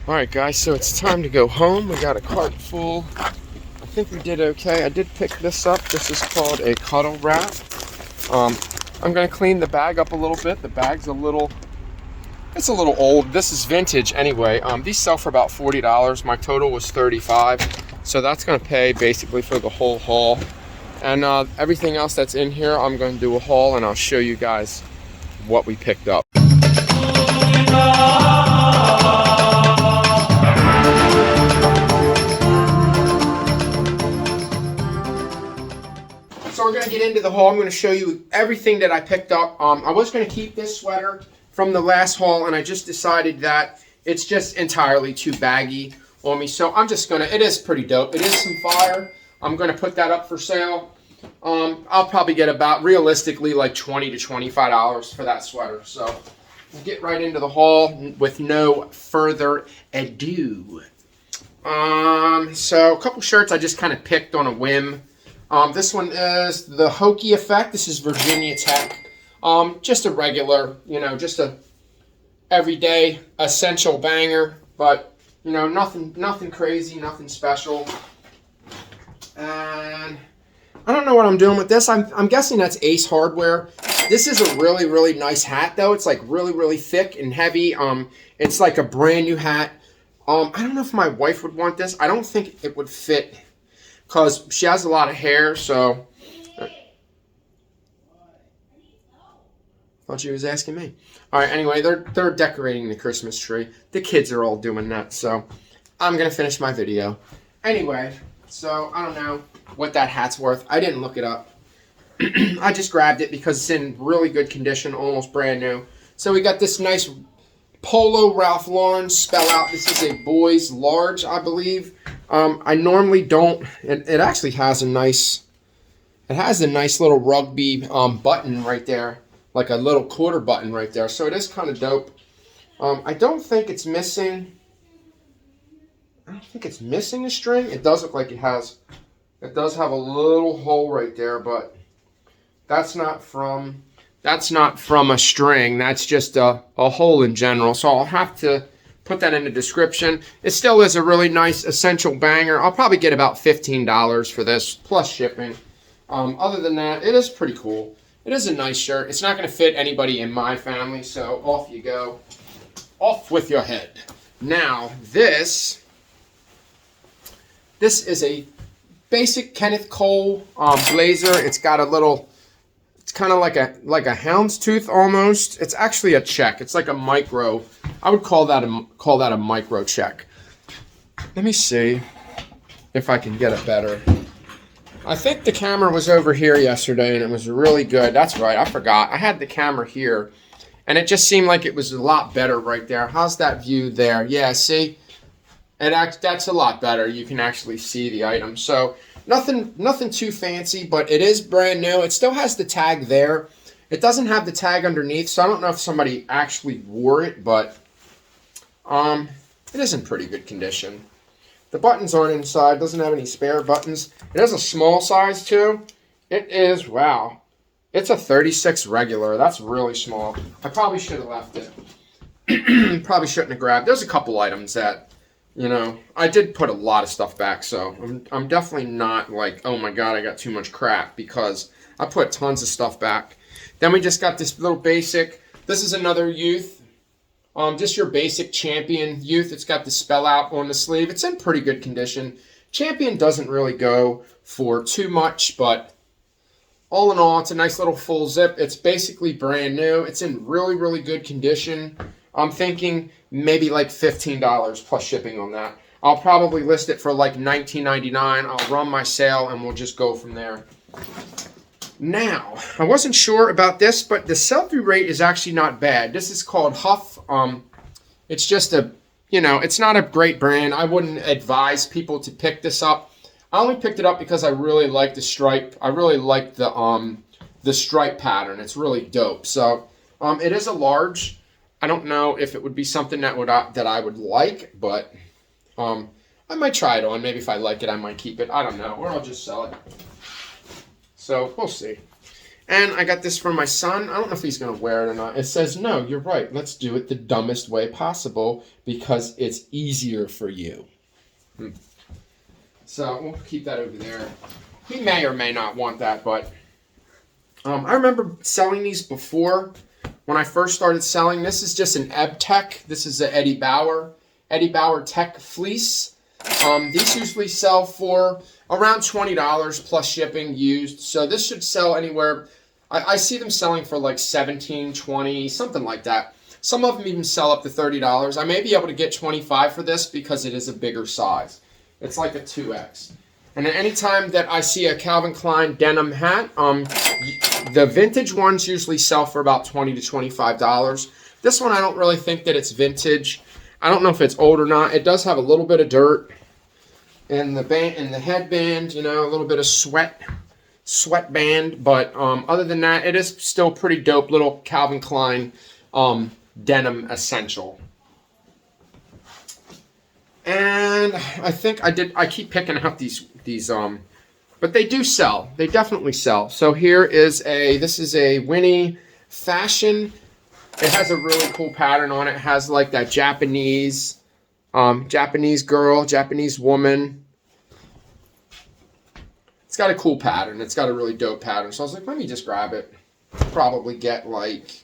Alright guys, so it's time to go home. We got a cart full. I think we did okay. I did pick this up. This is called a cuddle wrap. I'm going to clean the bag up a little bit. The bag's it's a little old. This is vintage anyway. These sell for about $40. My total was $35. So that's going to pay basically for the whole haul. And everything else that's in here, I'm going to do a haul and I'll show you guys what we picked up. So we're going to get into the haul. I'm going to show you everything that I picked up. I was going to keep this sweater from the last haul, and I just decided that it's just entirely too baggy on me. So I'm just going to, it is pretty dope. It is some fire. I'm going to put that up for sale. I'll probably get about, realistically, like $20 to $25 for that sweater. So we'll get right into the haul with no further ado. So a couple shirts I just kind of picked on a whim. This one is the Hokey Effect. This is Virginia Tech. Just a regular, just a everyday essential banger, but nothing crazy, nothing special. And I don't know what I'm doing with this. I'm guessing that's Ace Hardware. This is a really, really nice hat though. It's like really, really thick and heavy. It's like a brand new hat. I don't know if my wife would want this. I don't think it would fit because she has a lot of hair, so thought she was asking me. All right, anyway, they're decorating the Christmas tree. The kids are all doing that, so I'm gonna finish my video. Anyway, so I don't know what that hat's worth. I didn't look it up. I just grabbed it because it's in really good condition, almost brand new. So we got this nice Polo Ralph Lauren spell out. This is a boys large, I believe. I normally don't. It actually has a nice. It has a nice little rugby button right there, like a little quarter button right there. So it is kind of dope. I don't think it's missing. I don't think it's missing a string. It does look like it has. It does have a little hole right there, but that's not from a string. That's just a hole in general. So I'll have to put that in the description. It still is a really nice essential banger. I'll probably get about $15 for this plus shipping. Other than that, it is pretty cool. It is a nice shirt. It's not going to fit anybody in my family, so off you go. Off with your head. Now, this is a basic Kenneth Cole blazer. It's got a little, it's kind of like a houndstooth almost. It's actually a check. It's like a micro. I would call that a micro check. Let me see if I can get it better. I think the camera was over here yesterday and it was really good. That's right, I forgot. I had the camera here and it just seemed like it was a lot better right there. How's that view there? Yeah, see? That's a lot better. You can actually see the item. So nothing too fancy, but it is brand new. It still has the tag there. It doesn't have the tag underneath, so I don't know if somebody actually wore it, but it is in pretty good condition. The buttons aren't inside. Doesn't have any spare buttons. It has a small size too. It is, wow. It's a 36 regular. That's really small. I probably should have left it. Probably shouldn't have grabbed. There's a couple items that, I did put a lot of stuff back, so I'm definitely not like, oh my god, I got too much crap, because I put tons of stuff back. Then we just got this little basic. This is another youth. Just your basic Champion youth. It's got the spell out on the sleeve. It's in pretty good condition. Champion doesn't really go for too much, but all in all, it's a nice little full zip. It's basically brand new. It's in really, really good condition. I'm thinking maybe like $15 plus shipping on that. I'll probably list it for like $19.99. I'll run my sale and we'll just go from there. Now, I wasn't sure about this, but the sell-through rate is actually not bad. This is called Huff. It's just it's not a great brand. I wouldn't advise people to pick this up. I only picked it up because I really like the stripe. I really like the stripe pattern. It's really dope. So, it is a large. I don't know if it would be something that I would like, but I might try it on. Maybe if I like it, I might keep it. I don't know, or I'll just sell it. So we'll see. And I got this from my son. I don't know if he's going to wear it or not. It says, no, you're right. Let's do it the dumbest way possible because it's easier for you. So we'll keep that over there. He may or may not want that, but I remember selling these before when I first started selling. This is just an EbTech. This is the Eddie Bauer Tech Fleece. These usually sell for around $20 plus shipping used. So this should sell anywhere. I see them selling for like $17, $20, something like that. Some of them even sell up to $30. I may be able to get $25 for this because it is a bigger size. It's like a 2X. And at any time that I see a Calvin Klein denim hat, the vintage ones usually sell for about $20 to $25. This one, I don't really think that it's vintage. I don't know if it's old or not. It does have a little bit of dirt in the band, in the headband, you know, a little bit of sweatband. But other than that, it is still pretty dope little Calvin Klein denim essential. And I think I keep picking out these but they do sell. They definitely sell. So here is this is a Winnie Fashion. It has a really cool pattern on it. It has like that Japanese girl, Japanese woman. It's got a cool pattern. It's got a really dope pattern. So I was like, let me just grab it. Probably get like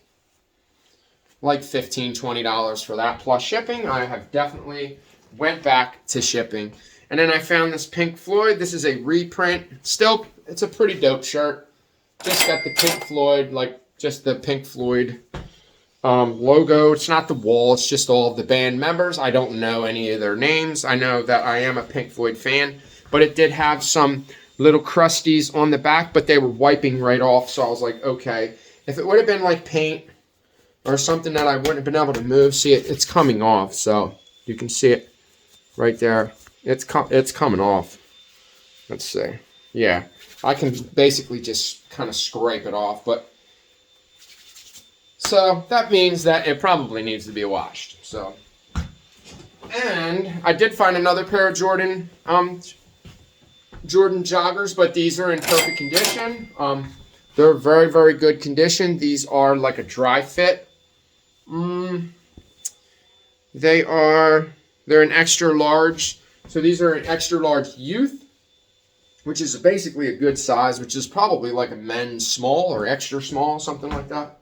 $15, $20 for that plus shipping. I have definitely went back to shipping. And then I found this Pink Floyd. This is a reprint. Still, it's a pretty dope shirt. Just got the Pink Floyd, like just the Pink Floyd logo. It's not the wall. It's just all of the band members. I don't know any of their names. I know that I am a Pink Floyd fan. But it did have some little crusties on the back, but they were wiping right off. So I was like, okay. If it would have been like paint or something that I wouldn't have been able to move, see it's coming off. So you can see it right there. It's coming off. Let's see. Yeah, I can basically just kind of scrape it off, but so that means that it probably needs to be washed. So, and I did find another pair of Jordan joggers, but these are in perfect condition. They're very, very good condition. These are like a dry fit. They're an extra large. So these are an extra large youth, which is basically a good size, which is probably like a men's small or extra small, something like that.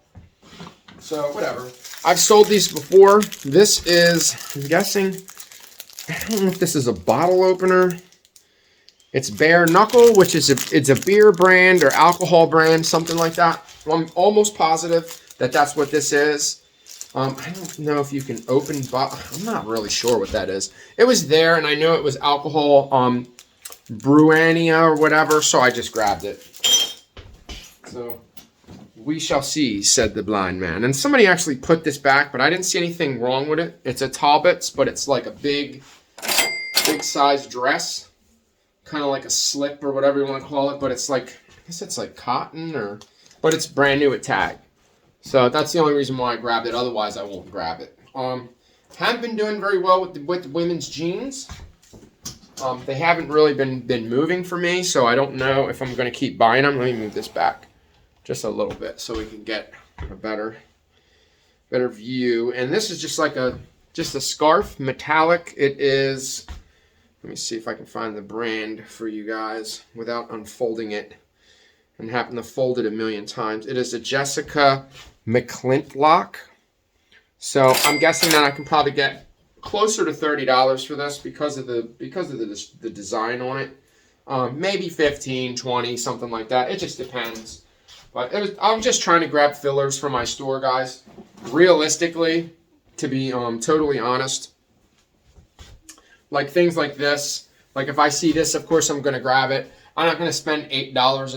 So whatever. I've sold these before. This is, I'm guessing, I don't know if this is a bottle opener. It's Bare Knuckle, which is it's a beer brand or alcohol brand, something like that. I'm almost positive that that's what this is. I don't know if you can open, I'm not really sure what that is. It was there, and I know it was alcohol, Bruania or whatever, so I just grabbed it. So, we shall see, said the blind man. And somebody actually put this back, but I didn't see anything wrong with it. It's a Talbot's, but it's like a big size dress. Kind of like a slip or whatever you want to call it, but it's like, I guess it's like cotton but it's brand new at tag. So that's the only reason why I grabbed it. Otherwise, I won't grab it. Haven't been doing very well with the women's jeans. They haven't really been moving for me, so I don't know if I'm going to keep buying them. Let me move this back just a little bit so we can get a better view. And this is just like a scarf, metallic. It is. Let me see if I can find the brand for you guys without unfolding it and having to fold it a million times. It is a Jessica McClintock. So I'm guessing that I can probably get closer to $30 for this because of the design on it. Maybe 15, 20, something like that. It just depends. But I'm just trying to grab fillers for my store, guys. Realistically, to be totally honest, like things like this, like if I see this, of course I'm going to grab it. I'm not going to spend $8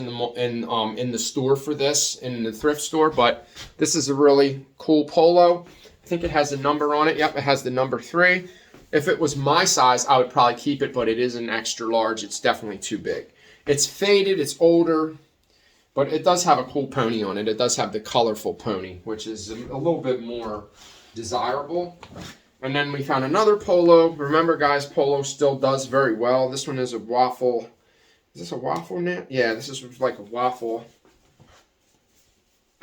in the store for this, in the thrift store, but this is a really cool polo. I think it has a number on it. Yep, it has the number 3. If it was my size, I would probably keep it, but it is an extra large. It's definitely too big. It's faded, it's older, but it does have a cool pony on it. It does have the colorful pony, which is a little bit more desirable. And then we found another polo. Remember, guys, polo still does very well. This one is a waffle. Is this a waffle knit? Yeah, this is like a waffle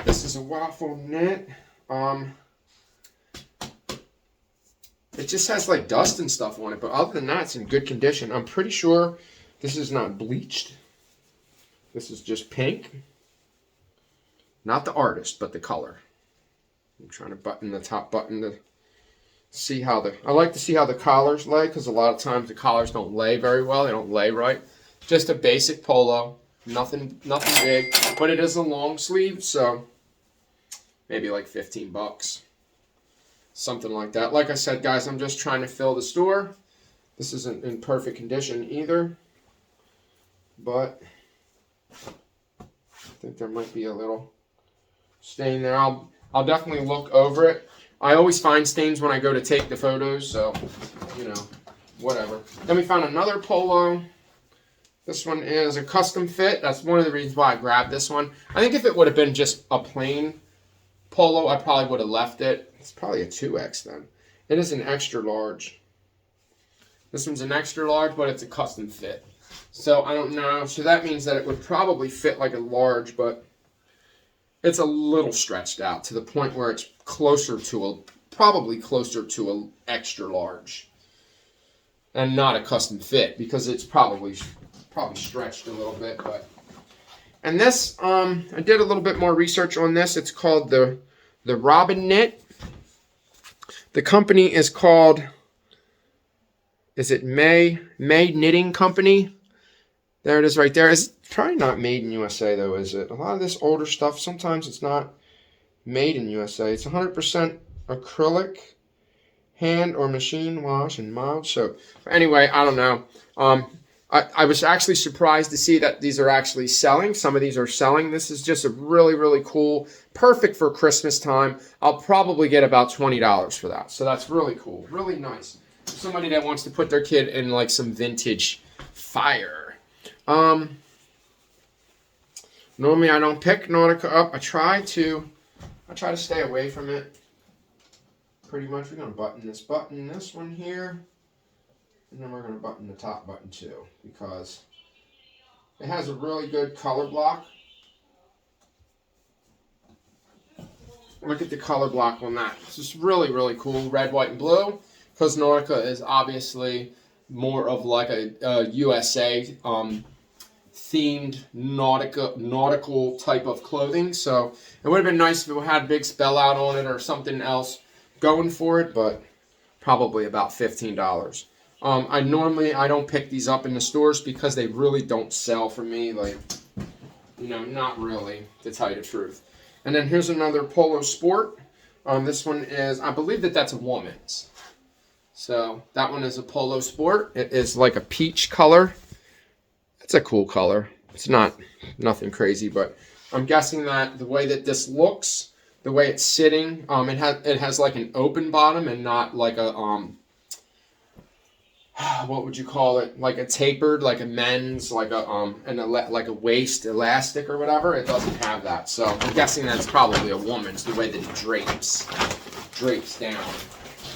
This is a waffle knit. It just has like dust and stuff on it, but other than that, it's in good condition. I'm pretty sure this is not bleached. This is just pink. Not the artist, but the color. I'm trying to button the top button to see how I like to see how the collars lay, because a lot of times the collars don't lay very well. They don't lay right. Just a basic polo. Nothing big, but it is a long sleeve, so maybe like 15 bucks. Something like that. Like I said, guys, I'm just trying to fill the store. This isn't in perfect condition either, but I think there might be a little stain there. I'll definitely look over it. I always find stains when I go to take the photos, so, you know, whatever. Then we found another polo. This one is a custom fit. That's one of the reasons why I grabbed this one. I think if it would have been just a plain polo, I probably would have left it. It's probably a 2X then. It is an extra large. This one's an extra large, but it's a custom fit. So I don't know. So that means that it would probably fit like a large, but it's a little stretched out to the point where it's probably closer to an extra large. And not a custom fit, because it's probably stretched a little bit. And this, I did a little bit more research on this. It's called the Robin Knit. The company is called, is it May Knitting Company? There it is right there. It's probably not made in USA though, is it? A lot of this older stuff, sometimes it's not made in USA. It's 100% acrylic, hand or machine wash, and mild soap. Anyway, I don't know. I was actually surprised to see that these are actually selling. Some of these are selling. This is just a really, really cool, perfect for Christmas time. I'll probably get about $20 for that. So that's really cool, really nice. Somebody that wants to put their kid in like some vintage fire. Normally I don't pick Nautica up. I try to stay away from it. Pretty much, we're gonna button this one here. And then we're going to button the top button too, because it has a really good color block. Look at the color block on that. It's just really, really cool. Red, white, and blue. Because Nautica is obviously more of like a USA themed nautical type of clothing. So it would have been nice if it had a big spell out on it or something else going for it, but probably about $15. I don't pick these up in the stores because they really don't sell for me, like, you know, not really, to tell you the truth. And then here's another Polo Sport. This one is, I believe that's a woman's. So that one is a Polo Sport. It is like a peach color. It's a cool color. It's nothing crazy, but I'm guessing that the way that this looks, the way it's sitting, it has like an open bottom and not like a what would you call it? Like a tapered, like a men's, like a waist elastic or whatever. It doesn't have that, so I'm guessing that's probably a woman's. The way that it drapes down.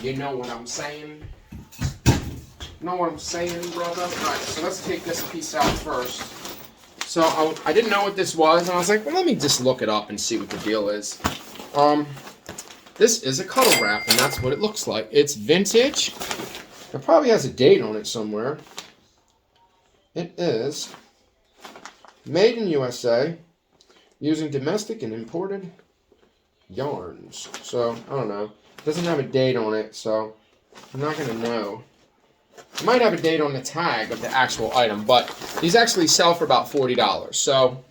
You know what I'm saying? Know what I'm saying, brother? All right, so let's take this piece out first. So I didn't know what this was, and I was like, well, let me just look it up and see what the deal is. This is a cuddle wrap, and that's what it looks like. It's vintage. It probably has a date on it somewhere. It is made in USA using domestic and imported yarns. So, I don't know. It doesn't have a date on it, so I'm not going to know. It might have a date on the tag of the actual item, but these actually sell for about $40. So,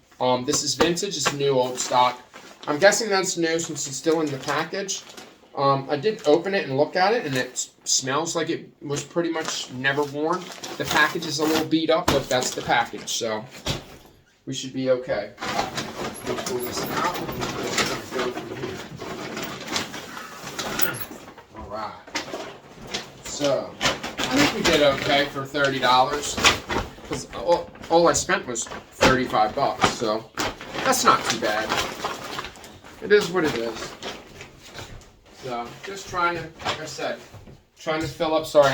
this is vintage. It's new old stock. I'm guessing that's new since it's still in the package. I did open it and look at it, and it smells like it was pretty much never worn. The package is a little beat up, but that's the package, so we should be okay. We'll pull this out. All right. So I think we did okay for $30, because all I spent was $35, so that's not too bad. It is what it is. So, just trying to, like I said, trying to fill up. Sorry,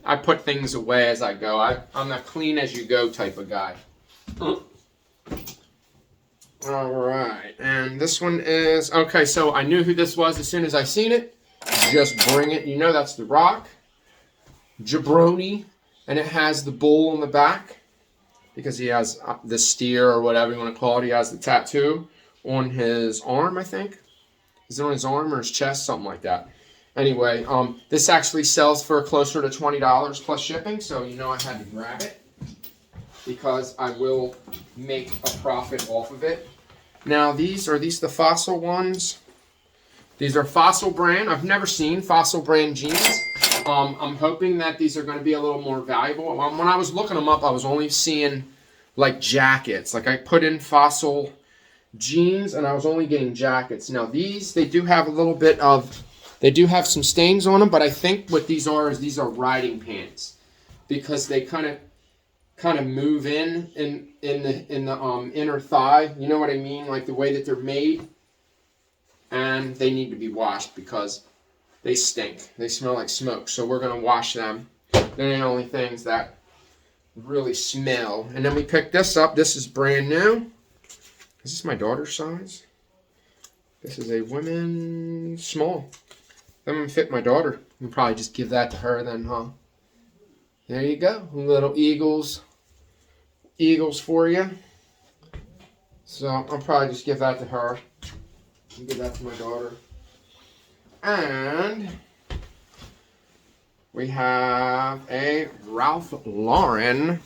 I put things away as I go. I'm a clean as you go type of guy. All right, and this one is, okay, so I knew who this was as soon as I seen it. Just bring it. You know that's The Rock. Jabroni, and it has the bull on the back because he has the steer or whatever you want to call it. He has the tattoo on his arm, I think. Is it on his arm or his chest? Something like that. Anyway, this actually sells for closer to $20 plus shipping, so you know I had to grab it because I will make a profit off of it. Now, are these the Fossil ones? These are Fossil brand. I've never seen Fossil brand jeans. I'm hoping that these are going to be a little more valuable. When I was looking them up, I was only seeing like jackets. Like I put in Fossil jeans and I was only getting jackets. Now these, they do have a little bit of, they do have some stains on them, but I think what these are is these are riding pants because they kind of move in the inner thigh. You know what I mean? Like the way that they're made, and they need to be washed because they stink. They smell like smoke. So we're gonna wash them. They're the only things that really smell. And then we picked this up. This is brand new. Is this my daughter's size? This is a women small. That would fit my daughter. We'll probably just give that to her then, huh? There you go. Little Eagles for you. So I'll probably just give that to her. I'll give that to my daughter. And we have a Ralph Lauren.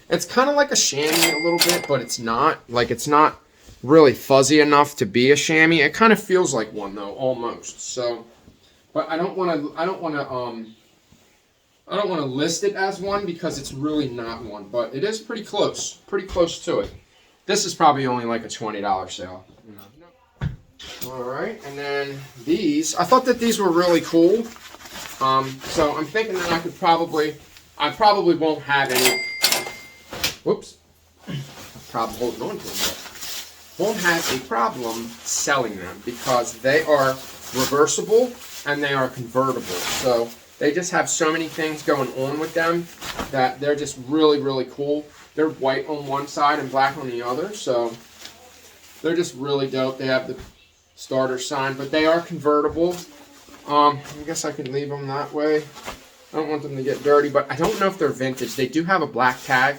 It's kind of like a chamois a little bit, but it's not. Like it's not really fuzzy enough to be a chamois. It kind of feels like one though, almost. So, but I don't want to list it as one because it's really not one, but it is pretty close to it. This is probably only like a $20 sale. You know? All right, and then these, I thought that these were really cool. So I'm thinking that I probably won't have any. Whoops. I'm probably holding on to them, but won't have a problem selling them because they are reversible and they are convertible. So they just have so many things going on with them that they're just really, really cool. They're white on one side and black on the other, so they're just really dope. They have the starter sign, but they are convertible. I guess I could leave them that way. I don't want them to get dirty, but I don't know if they're vintage. They do have a black tag.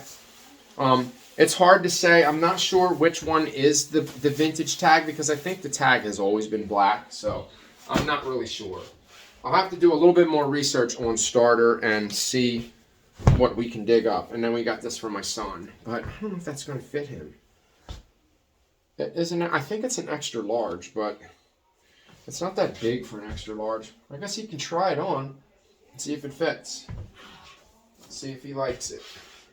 It's hard to say. I'm not sure which one is the vintage tag because I think the tag has always been black, so I'm not really sure. I'll have to do a little bit more research on starter and see what we can dig up. And then we got this for my son, but I don't know if that's going to fit him. It isn't. I think it's an extra large, but it's not that big for an extra large. I guess he can try it on and see if it fits. See if he likes it.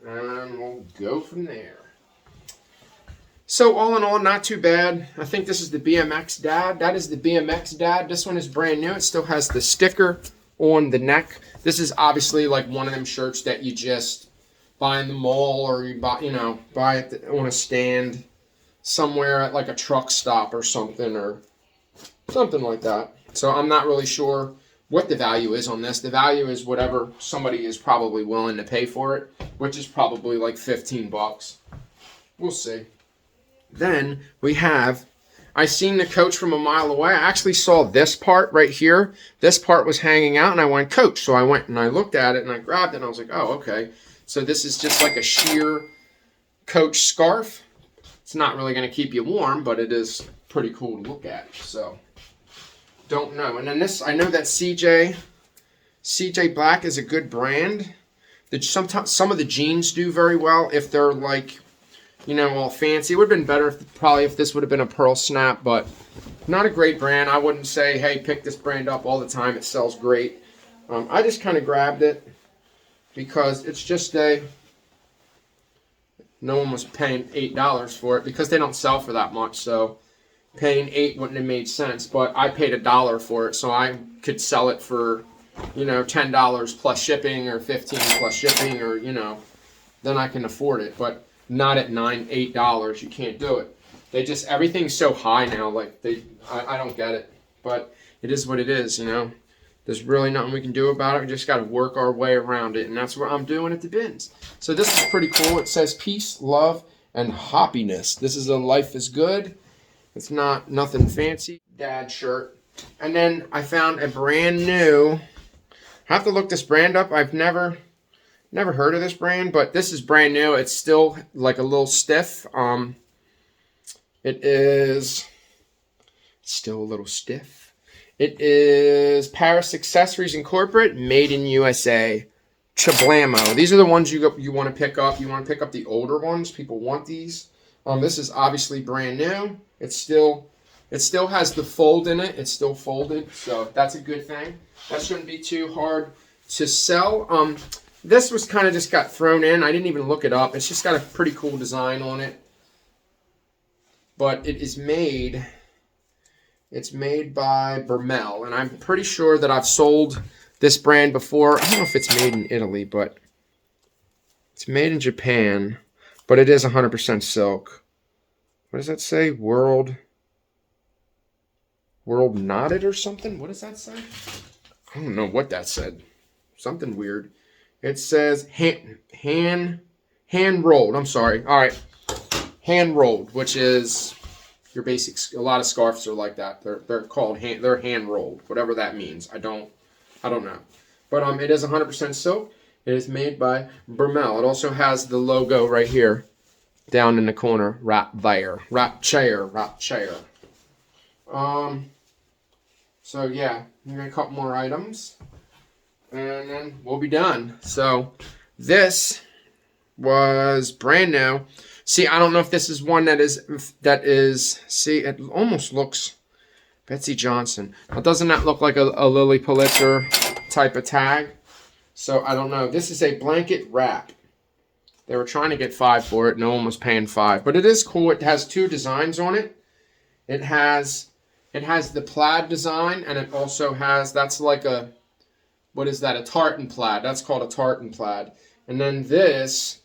And we'll go from there. So all in all, not too bad. I think this is the BMX Dad. That is the BMX Dad. This one is brand new. It still has the sticker on the neck. This is obviously like one of them shirts that you just buy in the mall or you buy it on a stand somewhere at like a truck stop or something like that. So I'm not really sure what the value is on this. The value is whatever somebody is probably willing to pay for it, which is probably like $15. We'll see. Then we have, I seen the Coach from a mile away. I actually saw this part right here. This part was hanging out and I went, Coach. So I went and I looked at it and I grabbed it and I was like, oh, okay. So this is just like a sheer Coach scarf. It's not really going to keep you warm, but it is pretty cool to look at. So, don't know. And then this, I know that CJ Black is a good brand. Sometimes some of the jeans do very well if they're like, all fancy. It would have been better if this would have been a pearl snap, but not a great brand. I wouldn't say, hey, pick this brand up all the time. It sells great. I just kind of grabbed it because it's just no one was paying $8 for it because they don't sell for that much. So paying $8 wouldn't have made sense. But I paid $1 for it, so I could sell it for, $10 plus shipping or $15 plus shipping, or then I can afford it. But not at $8. You can't do it. Everything's so high now. Like I don't get it. But it is what it is. There's really nothing we can do about it. We just got to work our way around it. And that's what I'm doing at the bins. So this is pretty cool. It says peace, love, and happiness. This is a Life is Good. It's not nothing fancy. Dad shirt. And then I found a brand new, I have to look this brand up. I've never heard of this brand, but this is brand new. It's still like a little stiff. It is still a little stiff. It is Paris Accessories Incorporated, made in USA. Chablamo. These are the ones you want to pick up. You want to pick up the older ones. People want these. This is obviously brand new. It still has the fold in it. It's still folded, so that's a good thing. That shouldn't be too hard to sell. This was kind of just got thrown in. I didn't even look it up. It's just got a pretty cool design on it. But it is made, it's made by Bermel, and I'm pretty sure that I've sold this brand before. I don't know if it's made in Italy, but it's made in Japan, but it is 100% silk. What does that say? World knotted or something? What does that say? I don't know what that said. Something weird. It says hand rolled. I'm sorry. All right. Hand rolled, which is your basics. A lot of scarves are like that. They're called they're hand rolled, whatever that means. I don't know. But it is 100% silk. It is made by Bermel. It also has the logo right here down in the corner, right there. Right chair. So yeah, we got a couple more items and then we'll be done. So this was brand new. See, I don't know if this is one that is, see, it almost looks Betsy Johnson. Now, doesn't that look like a Lily Pulitzer type of tag? So, I don't know. This is a blanket wrap. They were trying to get $5 for it. No one was paying $5. But it is cool. It has two designs on it. It has the plaid design, and it also has, that's like a, what is that? A tartan plaid. That's called a tartan plaid. And then this,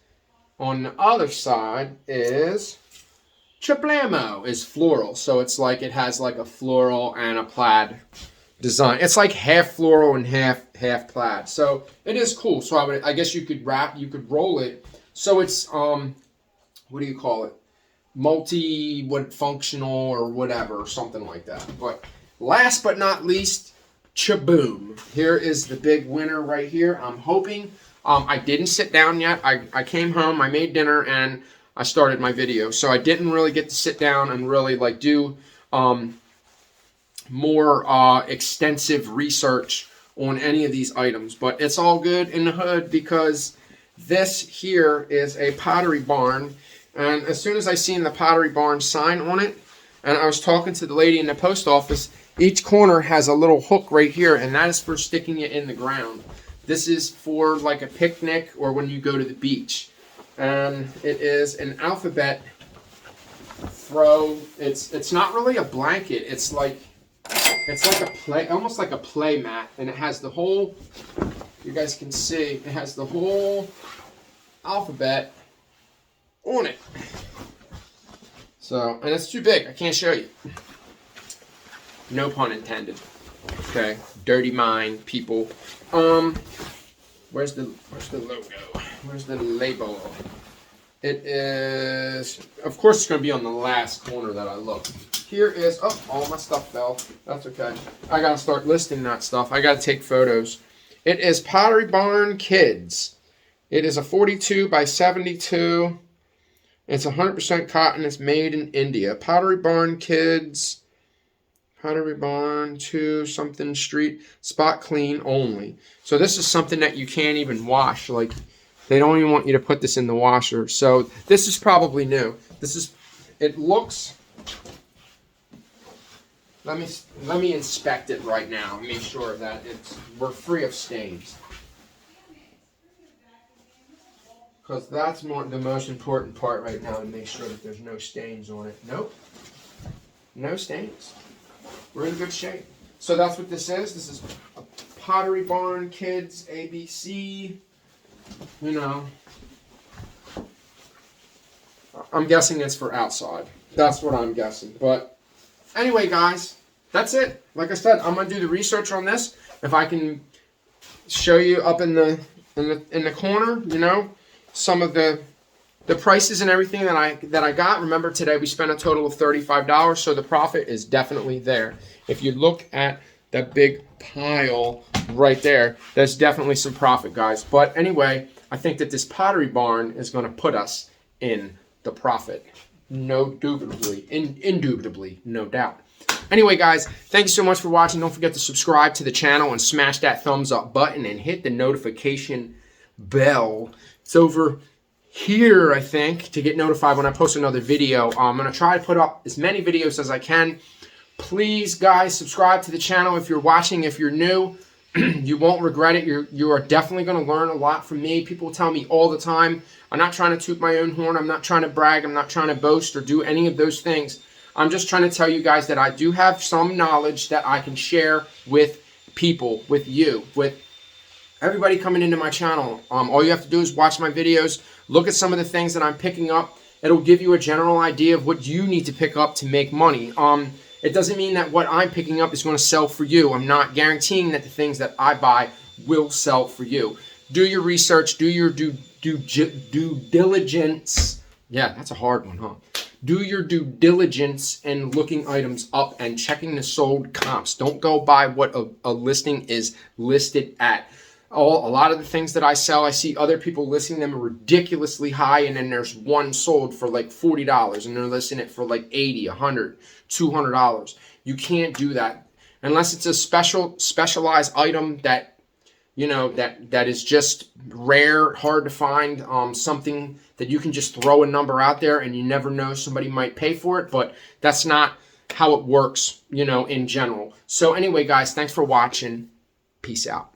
on the other side, is Chablamo, is floral. So it's like it has like a floral and a plaid design. It's like half floral and half plaid. So it is cool. So I guess you could roll it. So it's what do you call it? Functional or whatever, something like that. But last but not least, Chaboom. Here is the big winner right here. I'm hoping. I didn't sit down yet. I came home, I made dinner, and I started my video. So I didn't really get to sit down and really like do more extensive research on any of these items. But it's all good in the hood because this here is a Pottery Barn. And as soon as I seen the Pottery Barn sign on it, and I was talking to the lady in the post office, each corner has a little hook right here, and that is for sticking it in the ground. This is for like a picnic or when you go to the beach. And it is an alphabet throw. It's not really a blanket. It's like a almost like a play mat. And it has the whole, you guys can see, it has the whole alphabet on it. So, and it's too big. I can't show you. No pun intended. Okay, dirty mind, people. Where's the logo? Where's the label? It is, of course, it's going to be on the last corner that I look. Here is, oh, all my stuff fell. That's okay. I got to start listing that stuff. I got to take photos. It is Pottery Barn Kids. It is a 42 by 72. It's 100% cotton. It's made in India. Pottery Barn Kids. Pottery Barn 2 something street. Spot clean only. So this is something that you can't even wash. Like, they don't even want you to put this in the washer. So this is probably new. It looks, let me inspect it right now. Make sure that we're free of stains. Because that's the most important part right now, to make sure that there's no stains on it. Nope. No stains. We're in good shape. So that's what this is. This is a Pottery Barn Kids ABC. You know, I'm guessing it's for outside. That's what I'm guessing. But anyway, guys, that's it. Like I said, I'm gonna do the research on this. If I can show you up in the corner, you know, some of the the prices and everything that I got, remember today we spent a total of $35, so the profit is definitely there. If you look at that big pile right there, there's definitely some profit, guys. But anyway, I think that this Pottery Barn is going to put us in the profit. Indubitably, no doubt. Anyway, guys, thank you so much for watching. Don't forget to subscribe to the channel and smash that thumbs up button and hit the notification bell. It's over here, I think, to get notified when I post another video. I'm going to try to put up as many videos as I can. Please, guys, subscribe to the channel if you're watching. If you're new, you won't regret it. You are definitely going to learn a lot from me. People tell me all the time. I'm not trying to toot my own horn. I'm not trying to brag. I'm not trying to boast or do any of those things. I'm just trying to tell you guys that I do have some knowledge that I can share with people, with you, with everybody coming into my channel. All you have to do is watch my videos, look at some of the things that I'm picking up. It'll give you a general idea of what you need to pick up to make money. It doesn't mean that what I'm picking up is going to sell for you. I'm not guaranteeing that the things that I buy will sell for you. Do your research. Do your due diligence. Yeah, that's a hard one, huh? Do your due diligence in looking items up and checking the sold comps. Don't go by what a listing is listed at. A lot of the things that I sell, I see other people listing them ridiculously high, and then there's one sold for like $40, and they're listing it for like $80, $100, $200. You can't do that unless it's a specialized item that, you know, that is just rare, hard to find, something that you can just throw a number out there and you never know, somebody might pay for it, but that's not how it works, you know, in general. So anyway, guys, thanks for watching. Peace out.